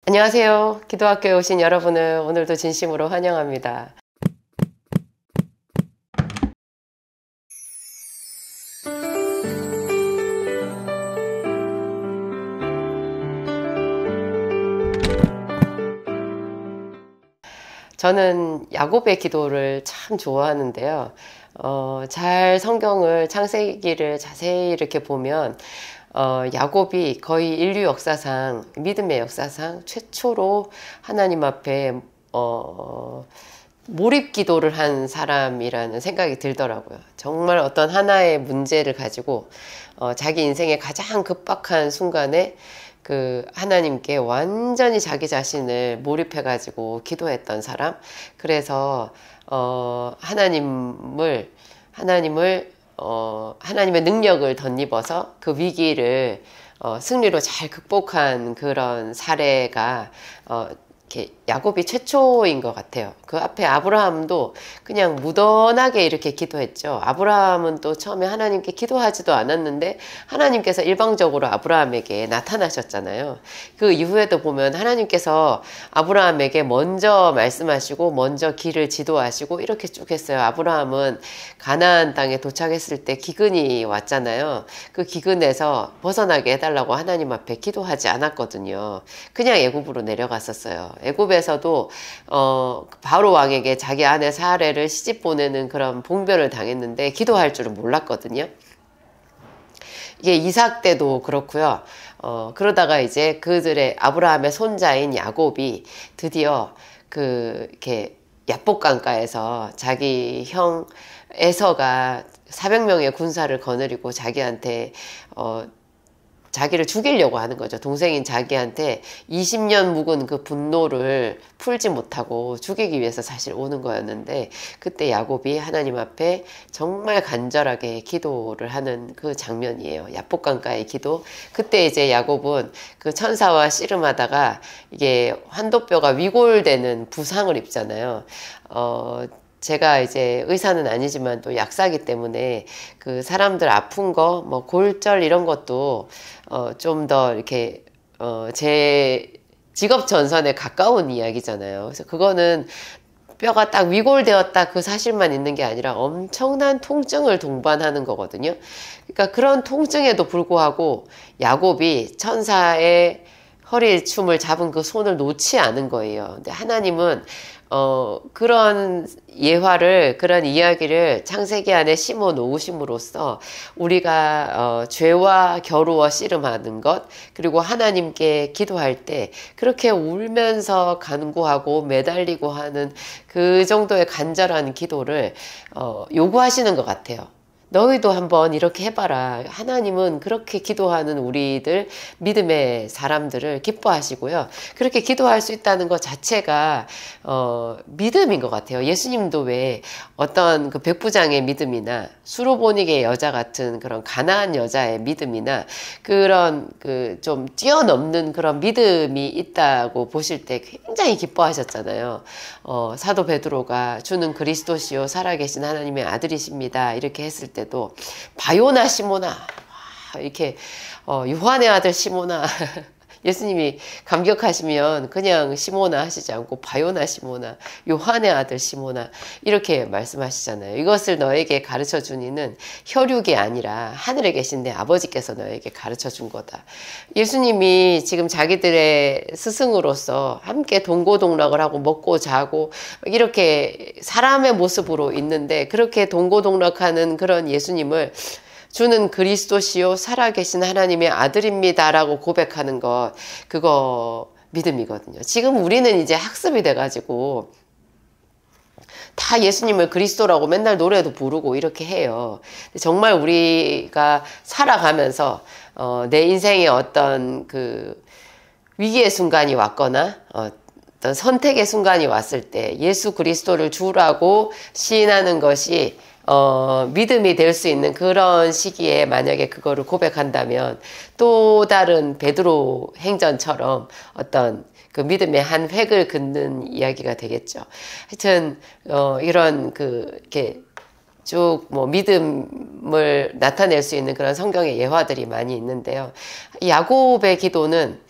안녕하세요. 기도학교에 오신 여러분을 오늘도 진심으로 환영합니다. 저는 야곱의 기도를 참 좋아하는데요. 잘 성경을 창세기를 자세히 이렇게 보면 야곱이 거의 인류 역사상, 믿음의 역사상 최초로 하나님 앞에 몰입 기도를 한 사람이라는 생각이 들더라고요. 정말 어떤 하나의 문제를 가지고 자기 인생의 가장 급박한 순간에 그 하나님께 완전히 자기 자신을 몰입해가지고 기도했던 사람. 그래서 하나님의 능력을 덧입어서 그 위기를 승리로 잘 극복한 그런 사례가 이렇게 야곱이 최초인 것 같아요. 그 앞에 아브라함도 그냥 무던하게 이렇게 기도했죠. 아브라함은 또 처음에 하나님께 기도하지도 않았는데 하나님께서 일방적으로 아브라함에게 나타나셨잖아요. 그 이후에도 보면 하나님께서 아브라함에게 먼저 말씀하시고 먼저 길을 지도하시고 이렇게 쭉 했어요. 아브라함은 가나안 땅에 도착했을 때 기근이 왔잖아요. 그 기근에서 벗어나게 해달라고 하나님 앞에 기도하지 않았거든요. 그냥 애굽으로 내려갔었어요. 애굽에서도 바로 왕에게 자기 아내 사레를 시집 보내는 그런 봉변을 당했는데 기도할 줄은 몰랐거든요. 이게 이삭 때도 그렇고요. 그러다가 이제 그들의 아브라함의 손자인 야곱이 드디어 이렇게 야복강가에서 자기 형 에서가 400명의 군사를 거느리고 자기한테 자기를 죽이려고 하는 거죠. 동생인 자기한테 20년 묵은 그 분노를 풀지 못하고 죽이기 위해서 사실 오는 거였는데 그때 야곱이 하나님 앞에 정말 간절하게 기도를 하는 그 장면이에요. 야복강가의 기도. 그때 이제 야곱은 그 천사와 씨름하다가 이게 환도뼈가 위골되는 부상을 입잖아요. 제가 이제 의사는 아니지만 또 약사기 때문에 그 사람들 아픈 거, 뭐 골절 이런 것도 좀 더 이렇게 제 직업 전선에 가까운 이야기잖아요. 그래서 그거는 뼈가 딱 위골되었다 그 사실만 있는 게 아니라 엄청난 통증을 동반하는 거거든요. 그러니까 그런 통증에도 불구하고 야곱이 천사의 허리춤을 잡은 그 손을 놓지 않은 거예요. 근데 하나님은 그런 예화를, 그런 이야기를 창세기 안에 심어 놓으심으로써 우리가 죄와 겨루어 씨름하는 것, 그리고 하나님께 기도할 때 그렇게 울면서 간구하고 매달리고 하는 그 정도의 간절한 기도를 요구하시는 것 같아요. 너희도 한번 이렇게 해봐라. 하나님은 그렇게 기도하는 우리들, 믿음의 사람들을 기뻐하시고요. 그렇게 기도할 수 있다는 것 자체가 믿음인 것 같아요. 예수님도 왜 어떤 그 백부장의 믿음이나 수로보닉의 여자 같은 그런 가난한 여자의 믿음이나 그런 그 좀 뛰어넘는 그런 믿음이 있다고 보실 때 굉장히 기뻐하셨잖아요. 사도 베드로가 주는 그리스도시요 살아계신 하나님의 아들이십니다. 이렇게 했을 때도 바요나 시모나 이렇게 요한의 아들 시모나 예수님이 감격하시면 그냥 시모나 하시지 않고 바요나 시모나 요한의 아들 시모나 이렇게 말씀하시잖아요. 이것을 너에게 가르쳐 준 이는 혈육이 아니라 하늘에 계신 내 아버지께서 너에게 가르쳐 준 거다. 예수님이 지금 자기들의 스승으로서 함께 동고동락을 하고 먹고 자고 이렇게 사람의 모습으로 있는데 그렇게 동고동락하는 그런 예수님을 주는 그리스도시요 살아계신 하나님의 아들입니다라고 고백하는 것, 그거 믿음이거든요. 지금 우리는 이제 학습이 돼가지고 다 예수님을 그리스도라고 맨날 노래도 부르고 이렇게 해요. 정말 우리가 살아가면서 내 인생에 어떤 그 위기의 순간이 왔거나 어떤 선택의 순간이 왔을 때 예수 그리스도를 주라고 시인하는 것이 믿음이 될 수 있는 그런 시기에 만약에 그거를 고백한다면 또 다른 베드로 행전처럼 어떤 그 믿음의 한 획을 긋는 이야기가 되겠죠. 하여튼 이런 이렇게 쭉 뭐 믿음을 나타낼 수 있는 그런 성경의 예화들이 많이 있는데요. 야곱의 기도는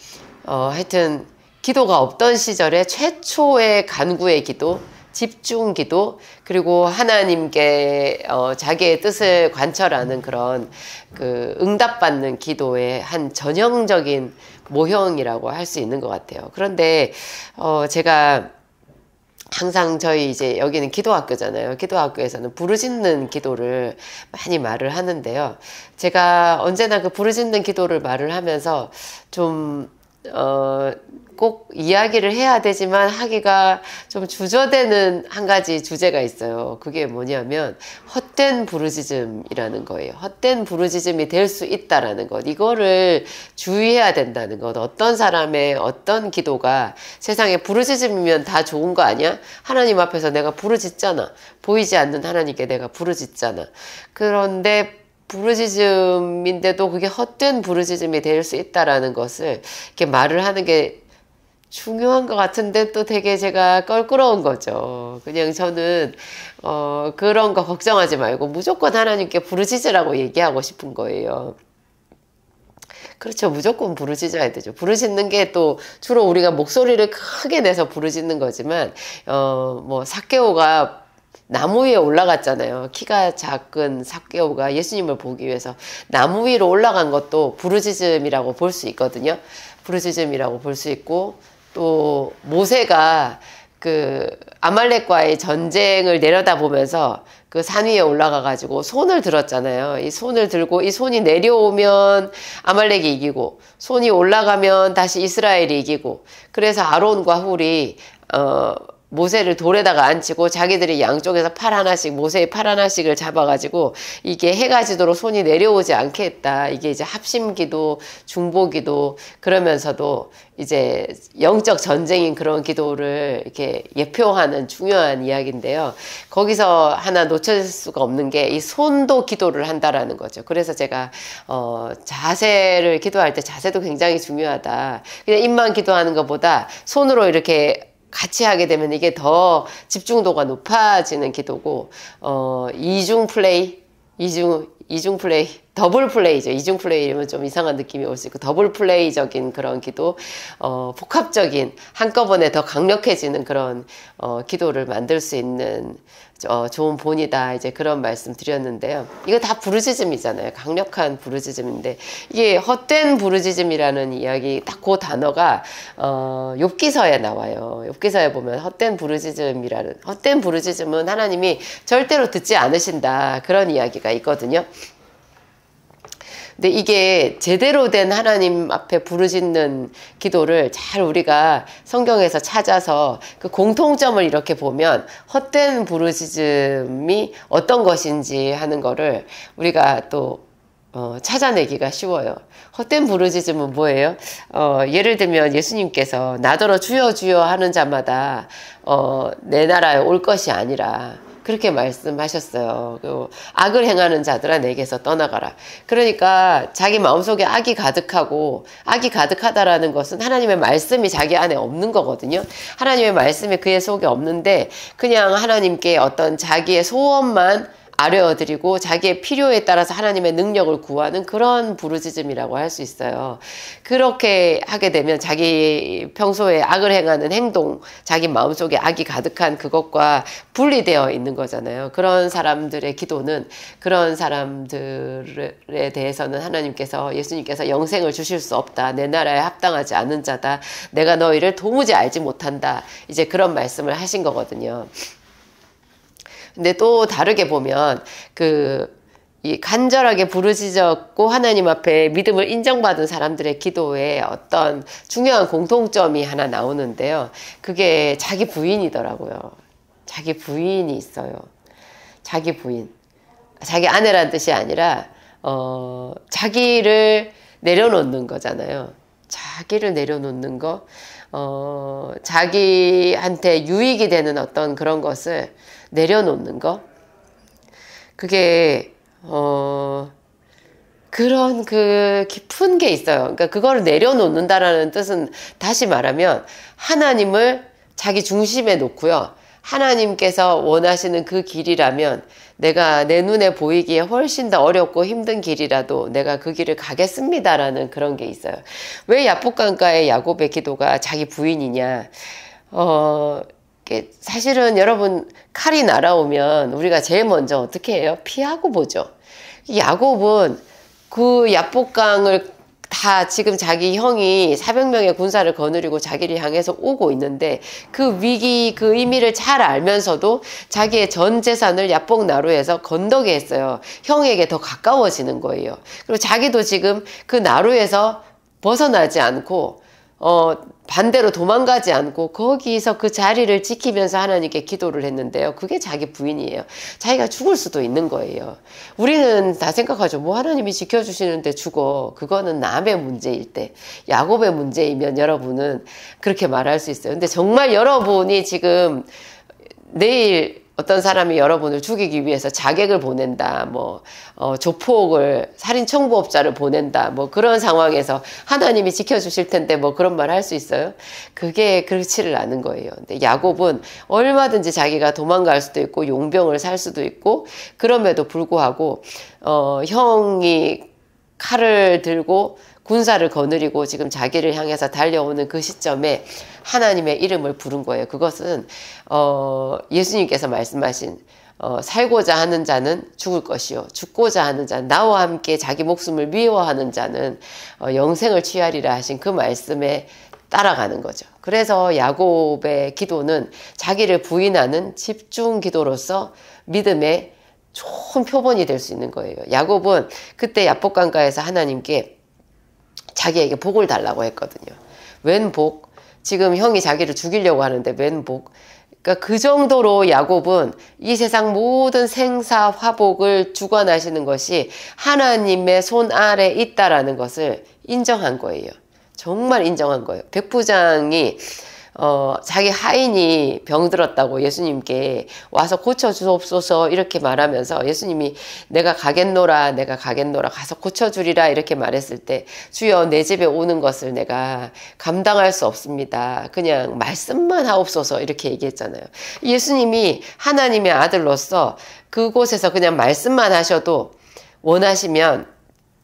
하여튼 기도가 없던 시절에 최초의 간구의 기도, 집중 기도, 그리고 하나님께 자기의 뜻을 관철하는 그런 그 응답받는 기도의 한 전형적인 모형이라고 할 수 있는 것 같아요. 그런데 제가 항상 저희 이제 여기는 기도학교잖아요. 기도학교에서는 부르짖는 기도를 많이 말을 하는데요. 제가 언제나 그 부르짖는 기도를 말을 하면서 좀 꼭 이야기를 해야 되지만 하기가 좀 주저되는 한 가지 주제가 있어요. 그게 뭐냐면 헛된 부르짖음이라는 거예요. 헛된 부르짖음이 될 수 있다라는 것. 이거를 주의해야 된다는 것. 어떤 사람의 어떤 기도가 세상에 부르짖음이면 다 좋은 거 아니야? 하나님 앞에서 내가 부르짖잖아. 보이지 않는 하나님께 내가 부르짖잖아. 그런데 부르짖음인데도 그게 헛된 부르짖음이 될 수 있다라는 것을 이렇게 말을 하는 게 중요한 것 같은데 또 되게 제가 껄끄러운 거죠. 그냥 저는 그런 거 걱정하지 말고 무조건 하나님께 부르짖으라고 얘기하고 싶은 거예요. 그렇죠. 무조건 부르짖어야 되죠. 부르짖는 게 또 주로 우리가 목소리를 크게 내서 부르짖는 거지만 뭐 삭개오가 나무 위에 올라갔잖아요. 키가 작은 삭개오가 예수님을 보기 위해서 나무 위로 올라간 것도 부르짖음이라고 볼 수 있거든요. 부르짖음이라고 볼 수 있고, 또 모세가 그 아말렉과의 전쟁을 내려다보면서 그 산 위에 올라가 가지고 손을 들었잖아요. 이 손을 들고 이 손이 내려오면 아말렉이 이기고 손이 올라가면 다시 이스라엘이 이기고, 그래서 아론과 훌이 모세를 돌에다가 앉히고 자기들이 양쪽에서 팔 하나씩, 모세의 팔 하나씩을 잡아가지고 이게 해가 지도록 손이 내려오지 않게 했다. 이게 이제 합심기도, 중보기도, 그러면서도 이제 영적 전쟁인 그런 기도를 이렇게 예표하는 중요한 이야기인데요. 거기서 하나 놓칠 수가 없는 게 이 손도 기도를 한다라는 거죠. 그래서 제가 자세를 기도할 때 자세도 굉장히 중요하다. 그냥 입만 기도하는 것보다 손으로 이렇게 같이 하게 되면 이게 더 집중도가 높아지는 기도고, 이중 플레이, 더블 플레이죠. 이중 플레이면 좀 이상한 느낌이 올 수 있고, 더블 플레이적인 그런 기도, 복합적인, 한꺼번에 더 강력해지는 그런, 기도를 만들 수 있는, 좋은 본이다. 이제 그런 말씀 드렸는데요. 이거 다 부르짖음이잖아요. 강력한 부르짖음인데, 이게 헛된 부르짖음이라는 이야기, 딱 그 단어가, 욥기서에 나와요. 욥기서에 보면 헛된 부르짖음은 하나님이 절대로 듣지 않으신다. 그런 이야기가 있거든요. 근데 이게 제대로 된 하나님 앞에 부르짖는 기도를 잘 우리가 성경에서 찾아서 그 공통점을 이렇게 보면 헛된 부르짖음이 어떤 것인지 하는 거를 우리가 또 찾아내기가 쉬워요. 헛된 부르짖음은 뭐예요? 예를 들면 예수님께서 나더러 주여 주여 하는 자마다 내 나라에 올 것이 아니라 그렇게 말씀하셨어요. 악을 행하는 자들아 내게서 떠나가라. 그러니까 자기 마음속에 악이 가득하고, 악이 가득하다라는 것은 하나님의 말씀이 자기 안에 없는 거거든요. 하나님의 말씀이 그의 속에 없는데 그냥 하나님께 어떤 자기의 소원만 아뢰어드리고 자기의 필요에 따라서 하나님의 능력을 구하는 그런 부르짖음이라고 할 수 있어요. 그렇게 하게 되면 자기 평소에 악을 행하는 행동, 자기 마음속에 악이 가득한 그것과 분리되어 있는 거잖아요. 그런 사람들의 기도는, 그런 사람들에 대해서는 하나님께서, 예수님께서 영생을 주실 수 없다. 내 나라에 합당하지 않은 자다. 내가 너희를 도무지 알지 못한다. 이제 그런 말씀을 하신 거거든요. 근데 또 다르게 보면 이 간절하게 부르짖었고 하나님 앞에 믿음을 인정받은 사람들의 기도에 어떤 중요한 공통점이 하나 나오는데요. 그게 자기 부인이더라고요. 자기 부인이 있어요. 자기 부인. 자기 아내란 뜻이 아니라 자기를 내려놓는 거잖아요. 자기를 내려놓는 거. 자기한테 유익이 되는 어떤 그런 것을 내려놓는 거. 그게 그런 깊은 게 있어요. 그러니까 그거를 내려놓는다라는 뜻은 다시 말하면 하나님을 자기 중심에 놓고요. 하나님께서 원하시는 그 길이라면 내가 내 눈에 보이기에 훨씬 더 어렵고 힘든 길이라도 내가 그 길을 가겠습니다라는 그런 게 있어요. 왜 야복강가의 야곱의 기도가 자기 부인이냐? 사실은 여러분 칼이 날아오면 우리가 제일 먼저 어떻게 해요? 피하고 보죠. 야곱은 그 야복강을 다 지금 자기 형이 400명의 군사를 거느리고 자기를 향해서 오고 있는데 그 위기 그 의미를 잘 알면서도 자기의 전 재산을 야복 나루에서 건너게 했어요. 형에게 더 가까워지는 거예요. 그리고 자기도 지금 그 나루에서 벗어나지 않고 반대로 도망가지 않고 거기서 그 자리를 지키면서 하나님께 기도를 했는데요. 그게 자기 부인이에요. 자기가 죽을 수도 있는 거예요. 우리는 다 생각하죠. 뭐 하나님이 지켜주시는데 죽어. 그거는 남의 문제일 때. 야곱의 문제이면 여러분은 그렇게 말할 수 있어요. 근데 정말 여러분이 지금 내일 어떤 사람이 여러분을 죽이기 위해서 자객을 보낸다, 조폭을, 살인 청부업자를 보낸다, 그런 상황에서 하나님이 지켜주실 텐데 그런 말 할 수 있어요? 그게 그렇지를 않은 거예요. 근데 야곱은 얼마든지 자기가 도망갈 수도 있고 용병을 살 수도 있고 그럼에도 불구하고, 형이 칼을 들고 군사를 거느리고 지금 자기를 향해서 달려오는 그 시점에 하나님의 이름을 부른 거예요. 그것은 예수님께서 말씀하신 살고자 하는 자는 죽을 것이요 죽고자 하는 자는 나와 함께 자기 목숨을 미워하는 자는 영생을 취하리라 하신 그 말씀에 따라가는 거죠. 그래서 야곱의 기도는 자기를 부인하는 집중 기도로서 믿음의 좋은 표본이 될 수 있는 거예요. 야곱은 그때 야복강가에서 하나님께 자기에게 복을 달라고 했거든요. 웬 복? 지금 형이 자기를 죽이려고 하는데 웬 복? 그러니까 그 정도로 야곱은 이 세상 모든 생사 화복을 주관하시는 것이 하나님의 손 아래 있다라는 것을 인정한 거예요. 정말 인정한 거예요. 백부장이 자기 하인이 병들었다고 예수님께 와서 고쳐주옵소서 이렇게 말하면서 예수님이 내가 가겠노라 가서 고쳐주리라 이렇게 말했을 때 주여 내 집에 오는 것을 내가 감당할 수 없습니다. 그냥 말씀만 하옵소서 이렇게 얘기했잖아요. 예수님이 하나님의 아들로서 그곳에서 그냥 말씀만 하셔도 원하시면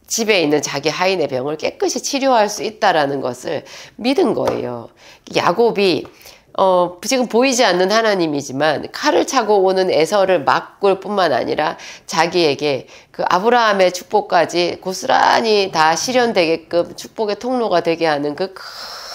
집에 있는 자기 하인의 병을 깨끗이 치료할 수 있다라는 것을 믿은 거예요. 야곱이 지금 보이지 않는 하나님이지만 칼을 차고 오는 에서를 막을 뿐만 아니라 자기에게 그 아브라함의 축복까지 고스란히 다 실현되게끔 축복의 통로가 되게 하는 그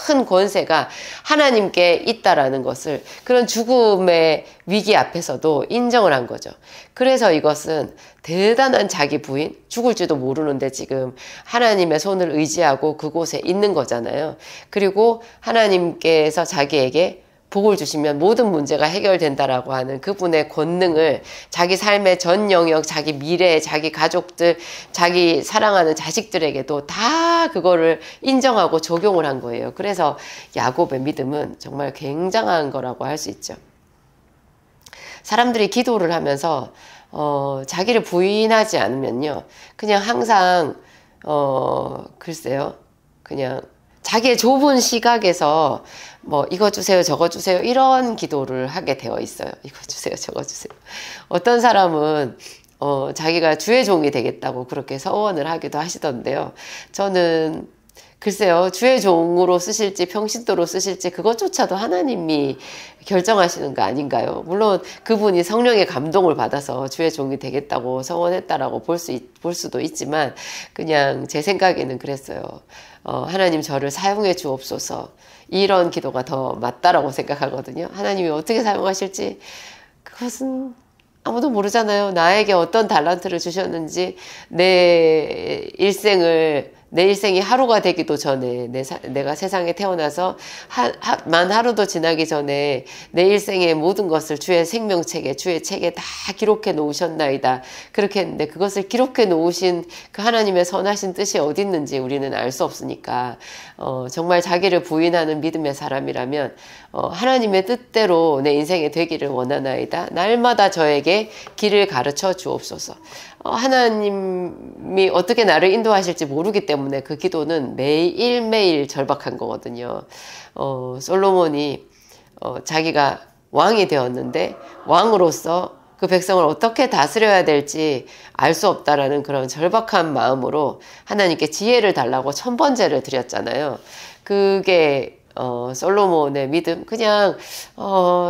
큰 권세가 하나님께 있다라는 것을 그런 죽음의 위기 앞에서도 인정을 한 거죠. 그래서 이것은 대단한 자기 부인, 죽을지도 모르는데 지금 하나님의 손을 의지하고 그곳에 있는 거잖아요. 그리고 하나님께서 자기에게 복을 주시면 모든 문제가 해결된다라고 하는 그분의 권능을 자기 삶의 전 영역, 자기 미래, 자기 가족들, 자기 사랑하는 자식들에게도 다 그거를 인정하고 적용을 한 거예요. 그래서 야곱의 믿음은 정말 굉장한 거라고 할 수 있죠. 사람들이 기도를 하면서 자기를 부인하지 않으면요, 그냥 항상 글쎄요, 그냥 자기의 좁은 시각에서 이거 주세요 저거 주세요 이런 기도를 하게 되어 있어요. 이거 주세요 저거 주세요. 어떤 사람은 자기가 주의 종이 되겠다고 그렇게 서원을 하기도 하시던데요. 저는 글쎄요, 주의 종으로 쓰실지 평신도로 쓰실지 그것조차도 하나님이 결정하시는 거 아닌가요? 물론 그분이 성령의 감동을 받아서 주의 종이 되겠다고 서원했다라고 볼 수도 있지만 그냥 제 생각에는 그랬어요. 하나님 저를 사용해 주옵소서, 이런 기도가 더 맞다라고 생각하거든요. 하나님이 어떻게 사용하실지 그것은 아무도 모르잖아요. 나에게 어떤 달란트를 주셨는지, 내 일생이 하루가 되기도 전에, 내가 세상에 태어나서 만 하루도 지나기 전에 내 일생의 모든 것을 주의 생명책에, 주의 책에 다 기록해 놓으셨나이다. 그렇게 했는데 그것을 기록해 놓으신 그 하나님의 선하신 뜻이 어디 있는지 우리는 알 수 없으니까, 정말 자기를 부인하는 믿음의 사람이라면 하나님의 뜻대로 내 인생에 되기를 원하나이다. 날마다 저에게 길을 가르쳐 주옵소서. 하나님이 어떻게 나를 인도하실지 모르기 때문에 그 기도는 매일매일 절박한 거거든요. 솔로몬이 자기가 왕이 되었는데 왕으로서 그 백성을 어떻게 다스려야 될지 알 수 없다라는 그런 절박한 마음으로 하나님께 지혜를 달라고 천번제를 드렸잖아요. 그게 솔로몬의 믿음. 그냥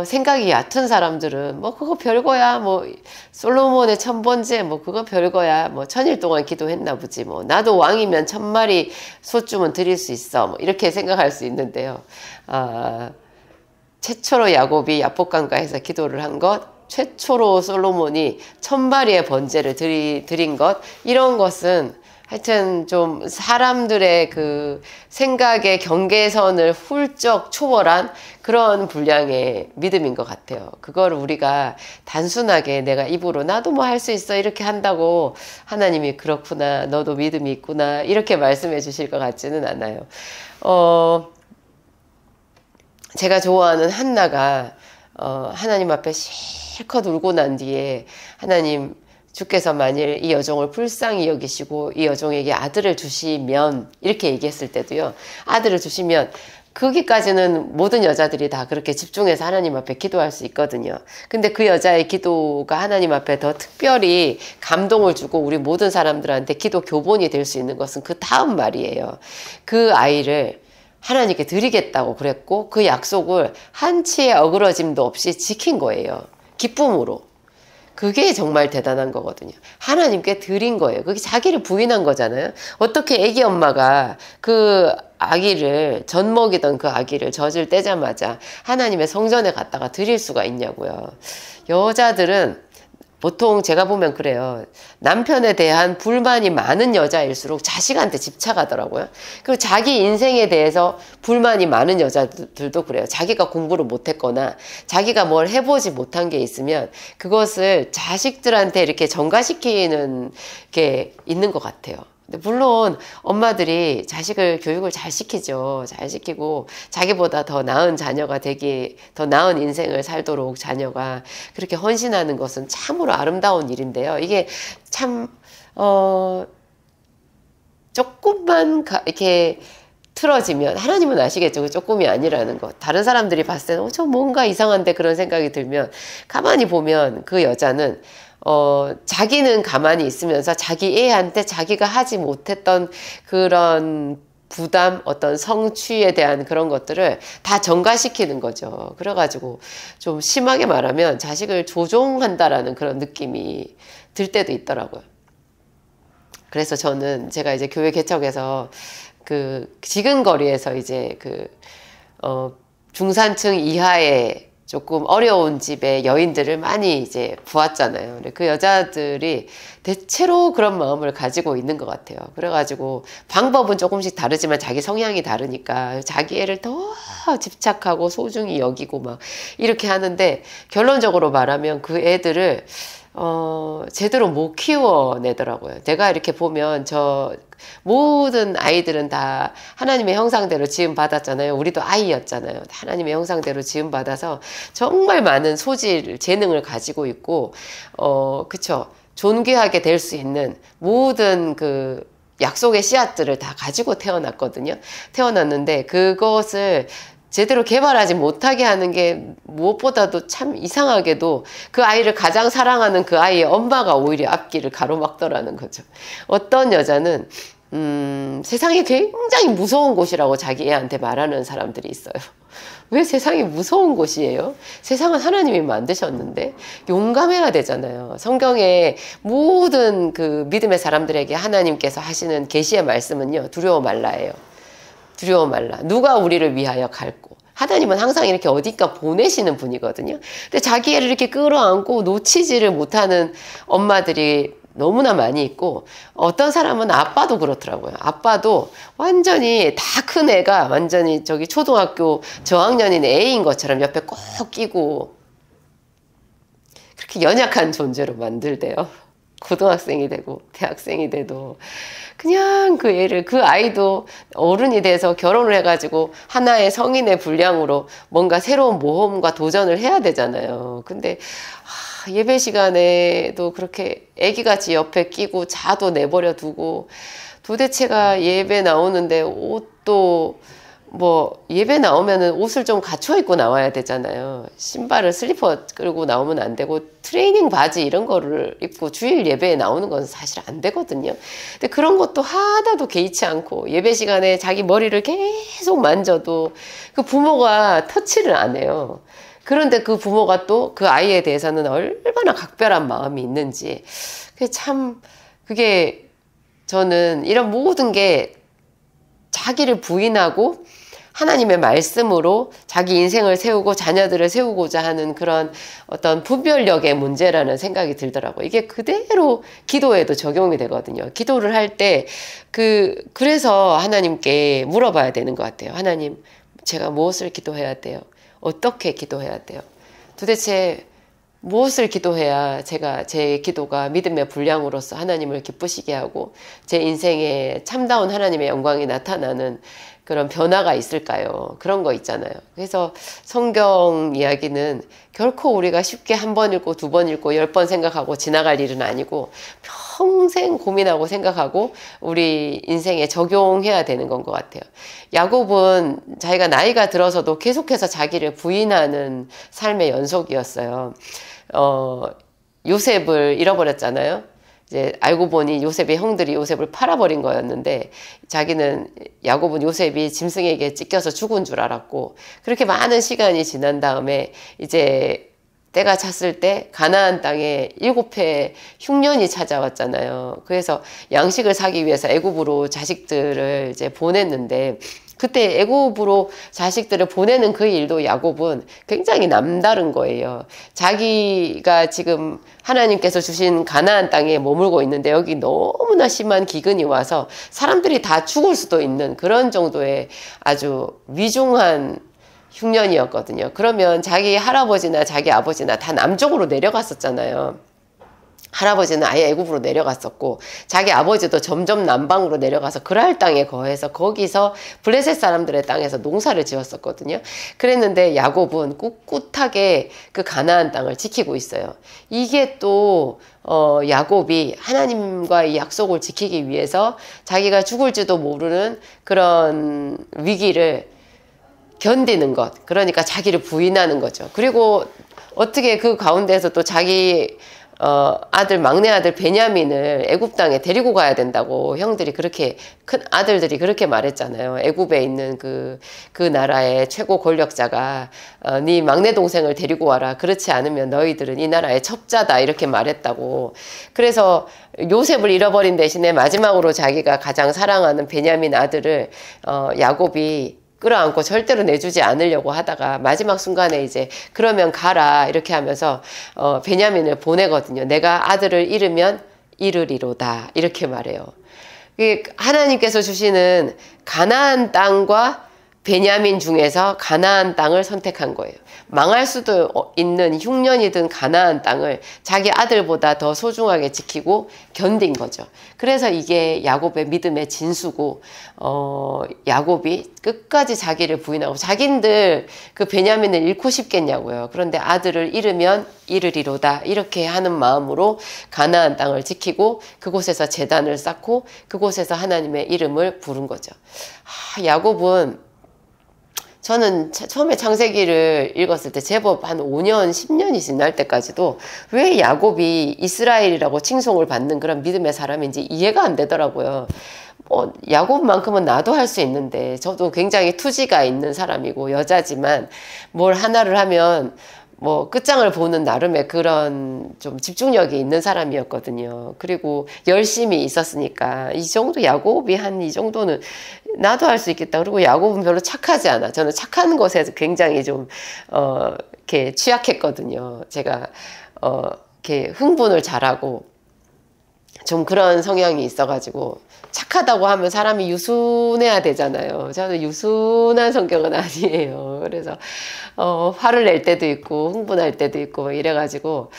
생각이 얕은 사람들은 뭐 그거 별거야, 뭐 솔로몬의 천번제 뭐 그거 별거야, 뭐 1000일 동안 기도했나 보지, 뭐 나도 왕이면 1000마리 소쯤은 드릴 수 있어, 뭐 이렇게 생각할 수 있는데요. 최초로 야곱이 야복강가에서 기도를 한 것, 최초로 솔로몬이 1000마리의 번제를 드린 것, 이런 것은 하여튼 좀 사람들의 그 생각의 경계선을 훌쩍 초월한 그런 분량의 믿음인 것 같아요. 그걸 우리가 단순하게 내가 입으로 나도 뭐 할 수 있어 이렇게 한다고 하나님이 그렇구나, 너도 믿음이 있구나 이렇게 말씀해 주실 것 같지는 않아요. 제가 좋아하는 한나가 하나님 앞에 실컷 울고 난 뒤에 하나님, 주께서 만일 이 여종을 불쌍히 여기시고 이 여종에게 아들을 주시면, 이렇게 얘기했을 때도요, 아들을 주시면, 거기까지는 모든 여자들이 다 그렇게 집중해서 하나님 앞에 기도할 수 있거든요. 근데 그 여자의 기도가 하나님 앞에 더 특별히 감동을 주고 우리 모든 사람들한테 기도 교본이 될 수 있는 것은 그 다음 말이에요. 그 아이를 하나님께 드리겠다고 그랬고 그 약속을 한치의 어그러짐도 없이 지킨 거예요. 기쁨으로. 그게 정말 대단한 거거든요. 하나님께 드린 거예요. 그게 자기를 부인한 거잖아요. 어떻게 아기 엄마가 그 아기를, 젖먹이던 그 아기를 젖을 떼자마자 하나님의 성전에 갔다가 드릴 수가 있냐고요. 여자들은 보통 제가 보면 그래요. 남편에 대한 불만이 많은 여자일수록 자식한테 집착하더라고요. 그리고 자기 인생에 대해서 불만이 많은 여자들도 그래요. 자기가 공부를 못했거나 자기가 뭘 해보지 못한 게 있으면 그것을 자식들한테 이렇게 전가시키는 게 있는 것 같아요. 물론 엄마들이 자식을 교육을 잘 시키죠. 잘 시키고 자기보다 더 나은 자녀가 되기, 더 나은 인생을 살도록 자녀가 그렇게 헌신하는 것은 참으로 아름다운 일인데요. 이게 참 조금만 이렇게 틀어지면, 하나님은 아시겠죠. 조금이 아니라는 것. 다른 사람들이 봤을 때는 저 뭔가 이상한데 그런 생각이 들면 가만히 보면 그 여자는 자기는 가만히 있으면서 자기 애한테 자기가 하지 못했던 그런 부담, 어떤 성취에 대한 그런 것들을 다 전가시키는 거죠. 그래가지고 좀 심하게 말하면 자식을 조종한다라는 그런 느낌이 들 때도 있더라고요. 그래서 저는 제가 이제 교회 개척에서 그 지근거리에서 이제 중산층 이하의 조금 어려운 집의 여인들을 많이 이제 보았잖아요. 근데 그 여자들이 대체로 그런 마음을 가지고 있는 것 같아요. 그래가지고 방법은 조금씩 다르지만 자기 성향이 다르니까 자기 애를 더 집착하고 소중히 여기고 막 이렇게 하는데, 결론적으로 말하면 그 애들을 제대로 못 키워내더라고요. 내가 이렇게 보면 모든 아이들은 다 하나님의 형상대로 지음 받았잖아요. 우리도 아이였잖아요. 하나님의 형상대로 지음 받아서 정말 많은 소질, 재능을 가지고 있고, 그쵸. 존귀하게 될 수 있는 모든 그 약속의 씨앗들을 다 가지고 태어났거든요. 태어났는데 그것을 제대로 개발하지 못하게 하는 게 무엇보다도 참 이상하게도 그 아이를 가장 사랑하는 그 아이의 엄마가 오히려 앞길을 가로막더라는 거죠. 어떤 여자는 세상이 굉장히 무서운 곳이라고 자기 애한테 말하는 사람들이 있어요. 왜 세상이 무서운 곳이에요? 세상은 하나님이 만드셨는데 용감해야 되잖아요. 성경의 모든 그 믿음의 사람들에게 하나님께서 하시는 계시의 말씀은요, 두려워 말라예요. 두려워 말라. 누가 우리를 위하여 갈고. 하나님은 항상 이렇게 어딘가 보내시는 분이거든요. 근데 자기 애를 이렇게 끌어안고 놓치지를 못하는 엄마들이 너무나 많이 있고, 어떤 사람은 아빠도 그렇더라고요. 아빠도 완전히 다 큰 애가 완전히 초등학교 저학년인 애인 것처럼 옆에 꼭 끼고 그렇게 연약한 존재로 만들대요. 고등학생이 되고 대학생이 돼도 그냥 그 아이도 어른이 돼서 결혼을 해가지고 하나의 성인의 분량으로 뭔가 새로운 모험과 도전을 해야 되잖아요. 근데 예배 시간에도 그렇게 애기같이 옆에 끼고 자도 내버려 두고, 도대체가 예배 나오는데 옷도 뭐 예배 나오면은 옷을 좀 갖춰 입고 나와야 되잖아요. 신발을 슬리퍼 끌고 나오면 안 되고 트레이닝 바지 이런 거를 입고 주일 예배에 나오는 건 사실 안 되거든요. 근데 그런 것도 하나도 개의치 않고 예배 시간에 자기 머리를 계속 만져도 그 부모가 터치를 안 해요. 그런데 그 부모가 또 그 아이에 대해서는 얼마나 각별한 마음이 있는지 그게 저는 이런 모든 게 자기를 부인하고 하나님의 말씀으로 자기 인생을 세우고 자녀들을 세우고자 하는 그런 어떤 분별력의 문제라는 생각이 들더라고요. 이게 그대로 기도에도 적용이 되거든요. 기도를 할 때 그래서 하나님께 물어봐야 되는 것 같아요. 하나님, 제가 무엇을 기도해야 돼요? 어떻게 기도해야 돼요? 도대체 무엇을 기도해야 제가 제 기도가 믿음의 분량으로서 하나님을 기쁘시게 하고 제 인생에 참다운 하나님의 영광이 나타나는 그런 변화가 있을까요? 그런 거 있잖아요. 그래서 성경 이야기는 결코 우리가 쉽게 한 번 읽고 두 번 읽고 10번 생각하고 지나갈 일은 아니고 평생 고민하고 생각하고 우리 인생에 적용해야 되는 건 것 같아요. 야곱은 자기가 나이가 들어서도 계속해서 자기를 부인하는 삶의 연속이었어요. 요셉을 잃어버렸잖아요. 이제 알고 보니 요셉의 형들이 요셉을 팔아버린 거였는데 야곱은 요셉이 짐승에게 찢겨서 죽은 줄 알았고, 그렇게 많은 시간이 지난 다음에 이제 때가 찼을 때 가나안 땅에 7해 흉년이 찾아왔잖아요. 그래서 양식을 사기 위해서 애굽으로 자식들을 이제 보냈는데, 그때 애굽으로 자식들을 보내는 그 일도 야곱은 굉장히 남다른 거예요. 자기가 지금 하나님께서 주신 가나안 땅에 머물고 있는데 여기 너무나 심한 기근이 와서 사람들이 다 죽을 수도 있는 그런 정도의 아주 위중한 흉년이었거든요. 그러면 자기 할아버지나 자기 아버지나 다 남쪽으로 내려갔었잖아요. 할아버지는 아예 애굽으로 내려갔었고 자기 아버지도 점점 남방으로 내려가서 그랄 땅에 거해서 거기서 블레셋 사람들의 땅에서 농사를 지었었거든요. 그랬는데 야곱은 꿋꿋하게 그 가나안 땅을 지키고 있어요. 이게 또 야곱이 하나님과의 약속을 지키기 위해서 자기가 죽을지도 모르는 그런 위기를 견디는 것, 그러니까 자기를 부인하는 거죠. 그리고 어떻게 그 가운데서 또 자기 막내 아들 베냐민을 애굽 땅에 데리고 가야 된다고 형들이 큰 아들들이 그렇게 말했잖아요. 애굽에 있는 그 나라의 최고 권력자가 네 막내 동생을 데리고 와라. 그렇지 않으면 너희들은 이 나라의 첩자다. 이렇게 말했다고. 그래서 요셉을 잃어버린 대신에 마지막으로 자기가 가장 사랑하는 베냐민 아들을 야곱이 끌어안고 절대로 내주지 않으려고 하다가 마지막 순간에 이제 그러면 가라 이렇게 하면서 베냐민을 보내거든요. 내가 아들을 잃으면 잃으리로다 이렇게 말해요. 하나님께서 주시는 가나안 땅과 베냐민 중에서 가나안 땅을 선택한 거예요. 망할 수도 있는 흉년이든 가나안 땅을 자기 아들보다 더 소중하게 지키고 견딘 거죠. 그래서 이게 야곱의 믿음의 진수고 야곱이 끝까지 자기를 부인하고 자긴들 그 베냐민을 잃고 싶겠냐고요. 그런데 아들을 잃으면 잃으리로다 이렇게 하는 마음으로 가나안 땅을 지키고 그곳에서 제단을 쌓고 그곳에서 하나님의 이름을 부른 거죠. 야곱은 저는 처음에 창세기를 읽었을 때 제법 한 5년, 10년이 지날 때까지도 왜 야곱이 이스라엘이라고 칭송을 받는 그런 믿음의 사람인지 이해가 안 되더라고요. 야곱만큼은 나도 할 수 있는데 저도 굉장히 투지가 있는 사람이고 여자지만 뭘 하나를 하면 끝장을 보는 나름의 그런 좀 집중력이 있는 사람이었거든요. 그리고 열심히 있었으니까 야곱이 한 이 정도는 나도 할 수 있겠다. 그리고 야곱은 별로 착하지 않아. 저는 착한 것에서 굉장히 좀 이렇게 취약했거든요. 제가 이렇게 흥분을 잘하고 좀 그런 성향이 있어가지고 착하다고 하면 사람이 유순해야 되잖아요. 저는 유순한 성격은 아니에요. 그래서 화를 낼 때도 있고 흥분할 때도 있고 이래가지고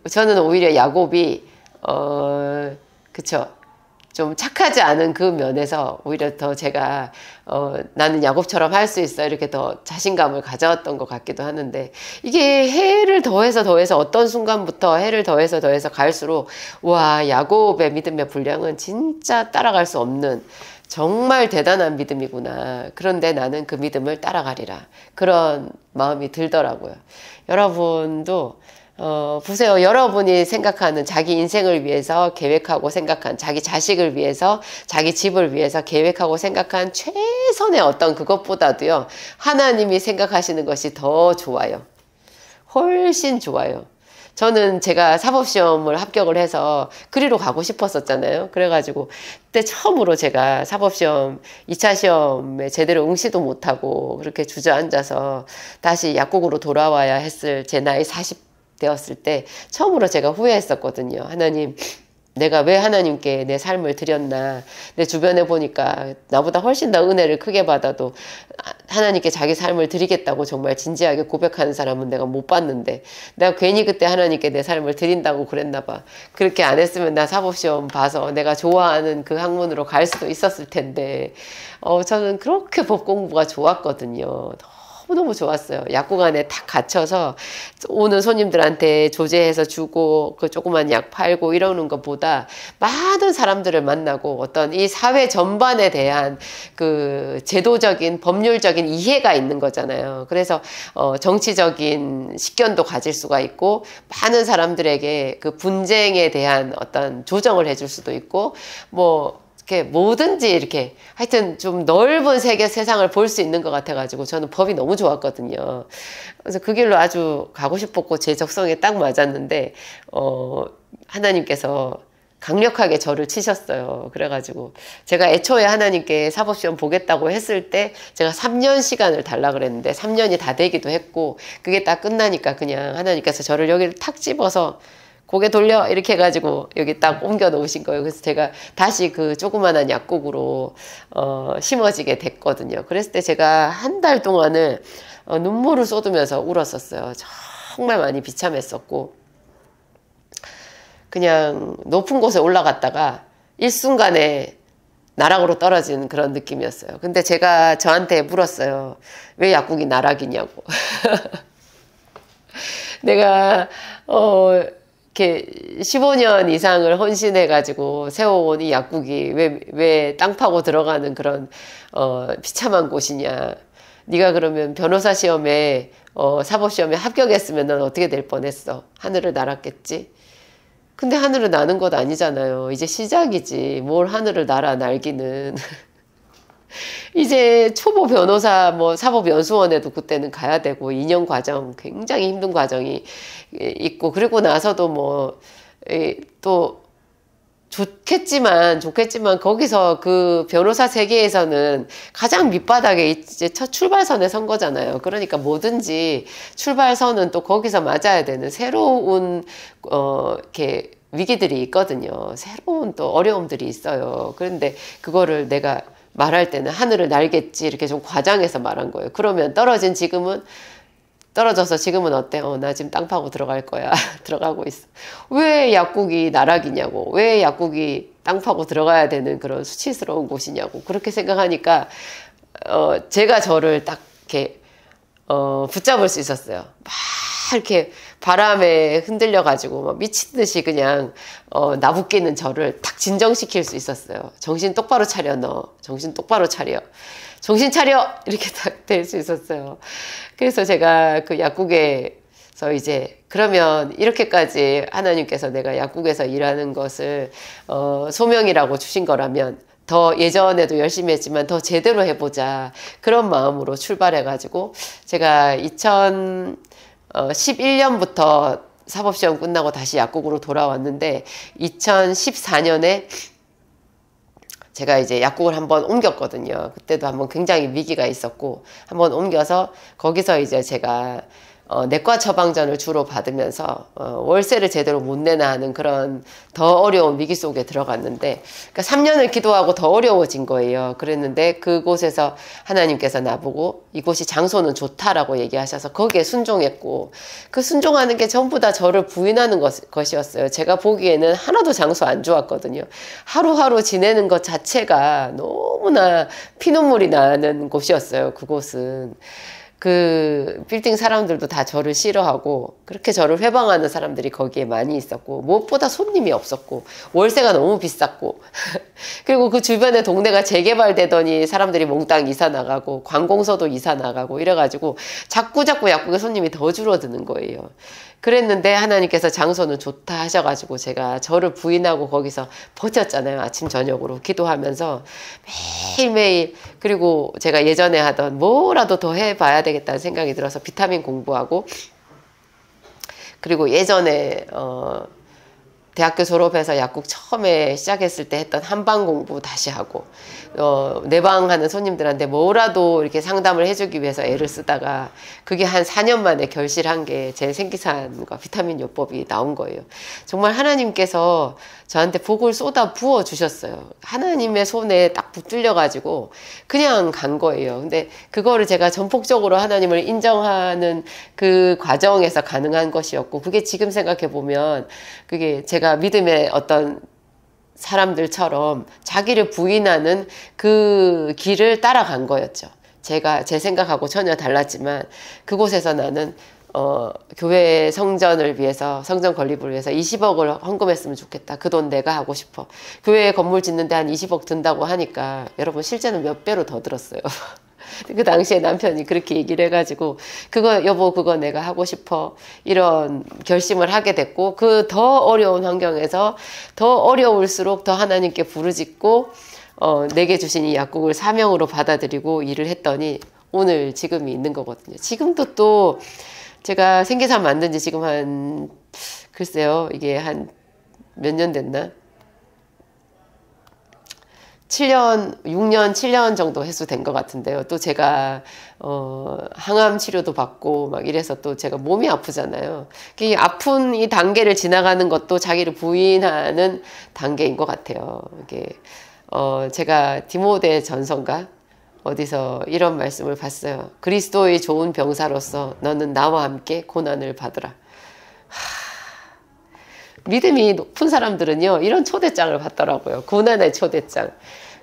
저는 오히려 야곱이 그쵸, 좀 착하지 않은 그 면에서 오히려 더 제가 나는 야곱처럼 할 수 있어 이렇게 더 자신감을 가져왔던 것 같기도 하는데, 이게 해를 더해서 어떤 순간부터 해를 더해서 갈수록 와, 야곱의 믿음의 분량은 진짜 따라갈 수 없는 정말 대단한 믿음이구나. 그런데 나는 그 믿음을 따라가리라. 그런 마음이 들더라고요. 여러분도 보세요. 여러분이 생각하는 자기 인생을 위해서 계획하고 생각한 자기 자식을 위해서 자기 집을 위해서 계획하고 생각한 최선의 어떤 그것보다도요. 하나님이 생각하시는 것이 더 좋아요. 훨씬 좋아요. 저는 제가 사법시험을 합격을 해서 그리로 가고 싶었었잖아요. 그래가지고 그때 처음으로 제가 사법시험 2차 시험에 제대로 응시도 못하고 그렇게 주저앉아서 다시 약국으로 돌아와야 했을 제 나이 40 되었을 때 처음으로 제가 후회했었거든요. 하나님, 내가 왜 하나님께 내 삶을 드렸나. 내 주변에 보니까 나보다 훨씬 더 은혜를 크게 받아도 하나님께 자기 삶을 드리겠다고 정말 진지하게 고백하는 사람은 내가 못 봤는데 내가 괜히 그때 하나님께 내 삶을 드린다고 그랬나 봐. 그렇게 안 했으면 나 사법시험 봐서 내가 좋아하는 그 학문으로 갈 수도 있었을 텐데 저는 그렇게 법 공부가 좋았거든요. 너무너무 좋았어요. 약국 안에 탁 갇혀서 오는 손님들한테 조제해서 주고 그 조그만 약 팔고 이러는 것보다 많은 사람들을 만나고 어떤 이 사회 전반에 대한 그 제도적인 법률적인 이해가 있는 거잖아요. 그래서 정치적인 식견도 가질 수가 있고 많은 사람들에게 그 분쟁에 대한 어떤 조정을 해줄 수도 있고 이렇게 뭐든지 이렇게 하여튼 좀 넓은 세상을 볼 수 있는 것 같아가지고 저는 법이 너무 좋았거든요. 그래서 그 길로 아주 가고 싶었고 제 적성에 딱 맞았는데 하나님께서 강력하게 저를 치셨어요. 그래가지고 제가 애초에 하나님께 사법시험 보겠다고 했을 때 제가 3년 시간을 달라 그랬는데 3년이 다 되기도 했고 그게 딱 끝나니까 그냥 하나님께서 저를 여기를 탁 집어서 고개 돌려 이렇게 해가지고 여기 딱 옮겨 놓으신 거예요. 그래서 제가 다시 그 조그만한 약국으로 심어지게 됐거든요. 그랬을 때 제가 한 달 동안을 눈물을 쏟으면서 울었었어요. 정말 많이 비참했었고 그냥 높은 곳에 올라갔다가 일순간에 나락으로 떨어진 그런 느낌이었어요. 근데 제가 저한테 물었어요. 왜 약국이 나락이냐고. 내가 이렇게 15년 이상을 헌신해가지고 세워온 이 약국이 왜 땅 파고 들어가는 그런 비참한 곳이냐. 네가 그러면 변호사 시험에 사법시험에 합격했으면 넌 어떻게 될 뻔했어. 하늘을 날았겠지. 근데 하늘을 나는 것 아니잖아요. 이제 시작이지. 뭘 하늘을 날아 날기는. 이제 초보 변호사 사법연수원에도 그때는 가야 되고 2년 과정 굉장히 힘든 과정이 있고 그리고 나서도 또 좋겠지만 거기서 그 변호사 세계에서는 가장 밑바닥에 이제 첫 출발선에 선 거잖아요. 그러니까 뭐든지 출발선은 또 거기서 맞아야 되는 새로운 이렇게 위기들이 있거든요. 새로운 또 어려움들이 있어요. 그런데 그거를 내가 말할 때는 하늘을 날겠지 이렇게 좀 과장해서 말한 거예요. 그러면 떨어져서 지금은 어때? 나 지금 땅 파고 들어갈 거야. 들어가고 있어. 왜 약국이 나락이냐고. 왜 약국이 땅 파고 들어가야 되는 그런 수치스러운 곳이냐고. 그렇게 생각하니까 제가 저를 딱 이렇게 붙잡을 수 있었어요. 막 이렇게 바람에 흔들려 가지고 막 미친 듯이 그냥 나부끼는 저를 딱 진정시킬 수 있었어요. 정신 똑바로 차려 너. 정신 똑바로 차려. 정신 차려! 이렇게 딱 될 수 있었어요. 그래서 제가 그 약국에서 이제 그러면 이렇게까지 하나님께서 내가 약국에서 일하는 것을 소명이라고 주신 거라면 더 예전에도 열심히 했지만 더 제대로 해보자. 그런 마음으로 출발해가지고 제가 2011년부터 사법시험 끝나고 다시 약국으로 돌아왔는데 2014년에 제가 이제 약국을 한번 옮겼거든요. 그때도 한번 굉장히 위기가 있었고 한번 옮겨서 거기서 이제 제가 내과 처방전을 주로 받으면서 월세를 제대로 못 내나 하는 그런 더 어려운 위기 속에 들어갔는데 그러니까 3년을 기도하고 더 어려워진 거예요. 그랬는데 그곳에서 하나님께서 나보고 이곳이 장소는 좋다라고 얘기하셔서 거기에 순종했고 그 순종하는 게 전부 다 저를 부인하는 것이었어요. 제가 보기에는 하나도 장소 안 좋았거든요. 하루하루 지내는 것 자체가 너무나 피눈물이 나는 곳이었어요. 그곳은. 그 빌딩 사람들도 다 저를 싫어하고 그렇게 저를 회방하는 사람들이 거기에 많이 있었고 무엇보다 손님이 없었고 월세가 너무 비쌌고 그리고 그 주변에 동네가 재개발되더니 사람들이 몽땅 이사 나가고 관공서도 이사 나가고 이래가지고 자꾸 약국에 손님이 더 줄어드는 거예요. 그랬는데 하나님께서 장소는 좋다 하셔가지고 제가 저를 부인하고 거기서 버텼잖아요. 아침 저녁으로 기도하면서 매일매일. 그리고 제가 예전에 하던 뭐라도 더 해봐야 되겠다는 생각이 들어서 비타민 공부하고, 그리고 예전에 대학교 졸업해서 약국 처음에 시작했을 때 했던 한방 공부 다시 하고, 내방하는 손님들한테 뭐라도 이렇게 상담을 해주기 위해서 애를 쓰다가 그게 한 4년 만에 결실한 게 제 생기산과 비타민 요법이 나온 거예요. 정말 하나님께서 저한테 복을 쏟아 부어 주셨어요. 하나님의 손에 딱 붙들려 가지고 그냥 간 거예요. 근데 그거를 제가 전폭적으로 하나님을 인정하는 그 과정에서 가능한 것이었고, 그게 지금 생각해 보면 그게 제가 믿음의 어떤 사람들처럼 자기를 부인하는 그 길을 따라간 거였죠. 제 생각하고 전혀 달랐지만 그곳에서 나는 교회 성전을 위해서, 성전 건립을 위해서 20억을 헌금했으면 좋겠다. 그 돈 내가 하고 싶어. 교회 건물 짓는데 한 20억 든다고 하니까 여러분 실제는 몇 배로 더 들었어요. 그 당시에 남편이 그렇게 얘기를 해가지고 여보 그거 내가 하고 싶어, 이런 결심을 하게 됐고, 그 더 어려운 환경에서 더 어려울수록 더 하나님께 부르짖고 내게 주신 이 약국을 사명으로 받아들이고 일을 했더니 오늘 지금이 있는 거거든요. 지금도 또 제가 생계산 만든 지 지금 글쎄요, 이게 한 몇 년 됐나? 6년, 7년 정도 횟수된 것 같은데요. 또 제가, 항암 치료도 받고 막 이래서 또 제가 몸이 아프잖아요. 이 아픈 이 단계를 지나가는 것도 자기를 부인하는 단계인 것 같아요. 이게, 제가 디모데 전서인가? 어디서 이런 말씀을 봤어요. 그리스도의 좋은 병사로서 너는 나와 함께 고난을 받으라. 믿음이 높은 사람들은요, 이런 초대장을 받더라고요. 고난의 초대장.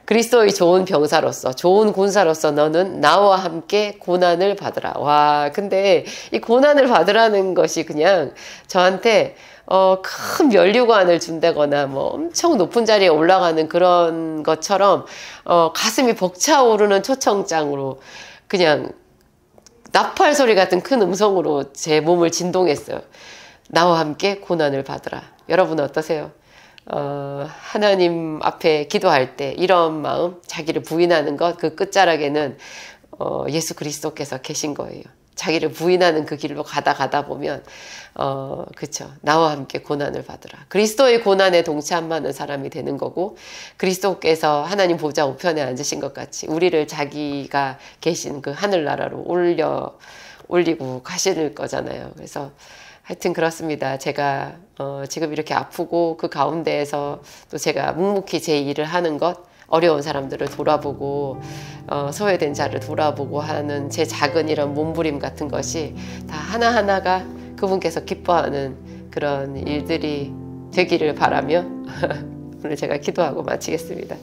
그리스도의 좋은 병사로서, 좋은 군사로서 너는 나와 함께 고난을 받으라. 와, 근데 이 고난을 받으라는 것이 그냥 저한테 큰 면류관을 준다거나 뭐 엄청 높은 자리에 올라가는 그런 것처럼 가슴이 벅차오르는 초청장으로 그냥 나팔 소리 같은 큰 음성으로 제 몸을 진동했어요. 나와 함께 고난을 받으라. 여러분 어떠세요? 하나님 앞에 기도할 때 이런 마음, 자기를 부인하는 것, 그 끝자락에는 예수 그리스도께서 계신 거예요. 자기를 부인하는 그 길로 가다 보면 그쵸, 나와 함께 고난을 받으라. 그리스도의 고난에 동참하는 사람이 되는 거고, 그리스도께서 하나님 보좌 우편에 앉으신 것 같이 우리를 자기가 계신 그 하늘나라로 올리고 가실 거잖아요. 그래서 하여튼 그렇습니다. 제가 지금 이렇게 아프고 그 가운데에서 또 제가 묵묵히 제 일을 하는 것, 어려운 사람들을 돌아보고 소외된 자를 돌아보고 하는 제 작은 이런 몸부림 같은 것이 다 하나하나가 그분께서 기뻐하는 그런 일들이 되기를 바라며 오늘 제가 기도하고 마치겠습니다.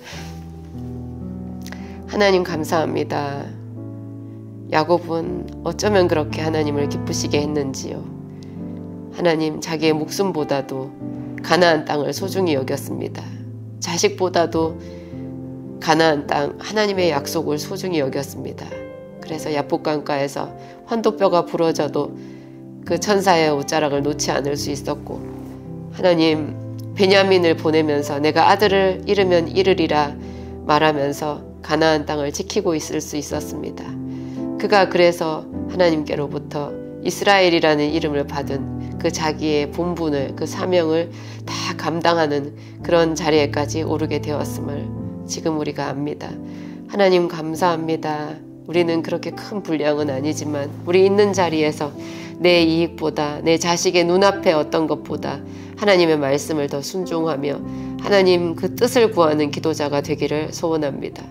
하나님 감사합니다. 야곱은 어쩌면 그렇게 하나님을 기쁘시게 했는지요. 하나님, 자기의 목숨보다도 가나안 땅을 소중히 여겼습니다. 자식보다도 가나안 땅, 하나님의 약속을 소중히 여겼습니다. 그래서 야복강가에서 환도뼈가 부러져도 그 천사의 옷자락을 놓지 않을 수 있었고, 하나님, 베냐민을 보내면서 내가 아들을 잃으면 잃으리라 말하면서 가나안 땅을 지키고 있을 수 있었습니다. 그가 그래서 하나님께로부터 이스라엘이라는 이름을 받은 그 자기의 본분을, 그 사명을 다 감당하는 그런 자리에까지 오르게 되었음을 지금 우리가 압니다. 하나님 감사합니다. 우리는 그렇게 큰 분량은 아니지만 우리 있는 자리에서 내 이익보다, 내 자식의 눈앞에 어떤 것보다 하나님의 말씀을 더 순종하며 하나님 그 뜻을 구하는 기도자가 되기를 소원합니다.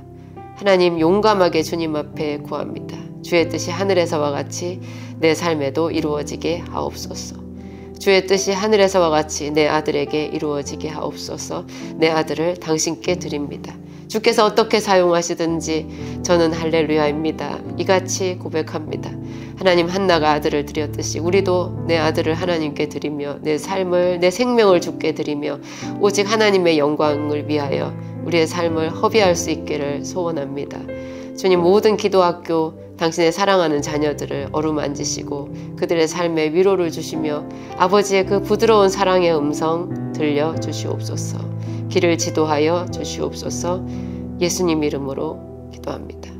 하나님 용감하게 주님 앞에 구합니다. 주의 뜻이 하늘에서와 같이 내 삶에도 이루어지게 하옵소서. 주의 뜻이 하늘에서와 같이 내 아들에게 이루어지게 하옵소서. 내 아들을 당신께 드립니다. 주께서 어떻게 사용하시든지 저는 할렐루야입니다. 이같이 고백합니다. 하나님 한나가 아들을 드렸듯이 우리도 내 아들을 하나님께 드리며 내 삶을 내 생명을 주께 드리며 오직 하나님의 영광을 위하여 우리의 삶을 허비할 수 있기를 소원합니다. 주님, 모든 기도학교 당신의 사랑하는 자녀들을 어루만지시고 그들의 삶에 위로를 주시며 아버지의 그 부드러운 사랑의 음성 들려주시옵소서. 길을 지도하여 주시옵소서. 예수님 이름으로 기도합니다.